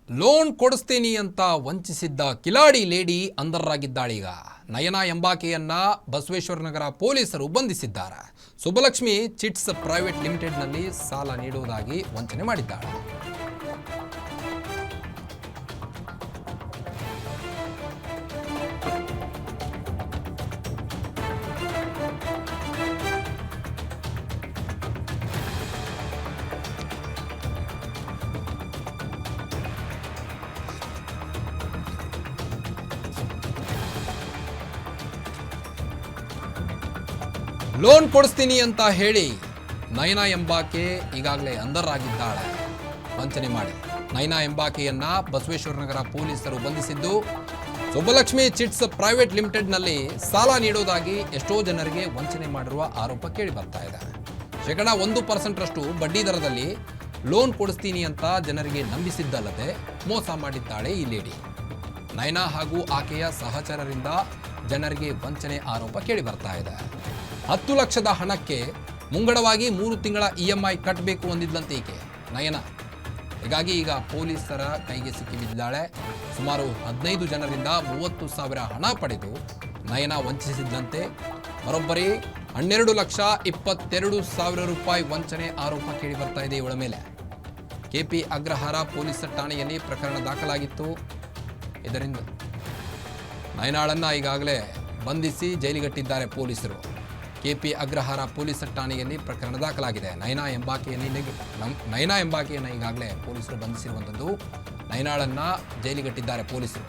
Loan ಕೊಡಿಸ್ತೀನಿ ಅಂತ ವಂಚಿಸಿದ್ದ Kiladi lady ಅಂಧರಾಗಿದ್ದಾಳೀಗ. Nayana ಎಂಬಾಕೆಯನ್ನ Basaveshwara Nagar ಪೊಲೀಸರು ಬಂಧಿಸಿದ್ದಾರೆ. ಸುಬ್ಬಲಕ್ಷ್ಮಿ ಚಿಟ್ಸ್ ಪ್ರೈವೇಟ್ ಲಿಮಿಟೆಡ್ನಲ್ಲಿ ಸಾಲ ನೀಡುವುದಾಗಿ ವಂಚನೆ ಮಾಡಿದ್ದಾಳೆ. ಲೋನ್ ಕೊಡಿಸ್ತೀನಿ ಅಂತ ಹೇಳಿ ನಯನಾ ಎಂಬಾಕೆ ಈಗಾಗಲೇ ಅಂಧರಾಗಿದ್ದಾಳೆ. ವಂಚನೆ ಮಾಡಿ ನಯನಾ ಎಂಬಾಕೆಯನ್ನ ಬಸವೇಶ್ವರ ನಗರ ಪೊಲೀಸರು ಬಂಧಿಸಿದ್ದು, ಸುಬ್ಬಲಕ್ಷ್ಮಿ ಚಿಟ್ಸ್ ಪ್ರೈವೇಟ್ ಲಿಮಿಟೆಡ್ನಲ್ಲಿ ಸಾಲ ನೀಡುವುದಾಗಿ ಎಷ್ಟೋ ಜನರಿಗೆ ವಂಚನೆ ಮಾಡಿರುವ ಆರೋಪ ಕೇಳಿ ಬರ್ತಾ ಇದೆ. ಶೇಕಡ 1% ಬಡ್ಡಿ ದರದಲ್ಲಿ ಲೋನ್ ಕೊಡಿಸ್ತೀನಿ ಅಂತ ಜನರಿಗೆ ನಂಬಿಸಿದ್ದಲ್ಲದೆ ಮೋಸ ಮಾಡಿದ್ದಾಳೆ ಈ ಲೇಡಿ. ನಯನಾ ಹಾಗೂ ಆಕೆಯ ಸಹಚರರಿಂದ ಜನರಿಗೆ ವಂಚನೆ ಆರೋಪ ಕೇಳಿ ಬರ್ತಾ ಇದೆ. 10 ಲಕ್ಷದ ಹಣಕ್ಕೆ ಮುಂಗಡವಾಗಿ 3 ತಿಂಗಳ EMI ಕಟ್ಟಬೇಕು ಅಂದಿದ್ದಂತೆ ಈಕೆ ನಯನಾ. ಹೀಗಾಗಿ ಈಗ ಪೊಲೀಸರ ಕೈಗೆ ಸಿಕ್ಕಿಬಿದ್ದಾಳೆ. ಸುಮಾರು 15 ಜನರಿಂದ 30,000 ಹಣ ಪಡೆದು ನಯನಾ ವಂಚಿಸಿದ್ದಂತೆ. ಬರೋಬ್ಬರಿ 12,22,000 ರೂಪಾಯಿ ವಂಚನೆ ಆರೋಪ ಕೇಳಿ ಬರ್ತಾ ಇದೆ ಇವಳ ಮೇಲೆ. KP ಅಗ್ರಹಾರ ಪೊಲೀಸ್ ಠಾಣೆಯಲ್ಲಿ ಪ್ರಕರಣ ದಾಖಲಾಗಿತ್ತು. ಇದರಿಂದ ನಯನಾಳನ್ನ ಈಗಾಗಲೇ ಬಂಧಿಸಿ ಜೈಲಿಗಟ್ಟಿದ್ದಾರೆ ಪೊಲೀಸರು. KP ಅಗ್ರಹಾರ ಪೊಲೀಸ್ ಠಾಣೆಯಲ್ಲಿ ಪ್ರಕರಣ ದಾಖಲಾಗಿದೆ. ನಯನಾ ಎಂಬಾಕೆಯನ್ನು ಈಗಾಗಲೇ ಪೊಲೀಸರು ಬಂಧಿಸಿರುವಂಥದ್ದು. ನಯನಾಳನ್ನ ಜೈಲಿಗಟ್ಟಿದ್ದಾರೆ ಪೊಲೀಸರು.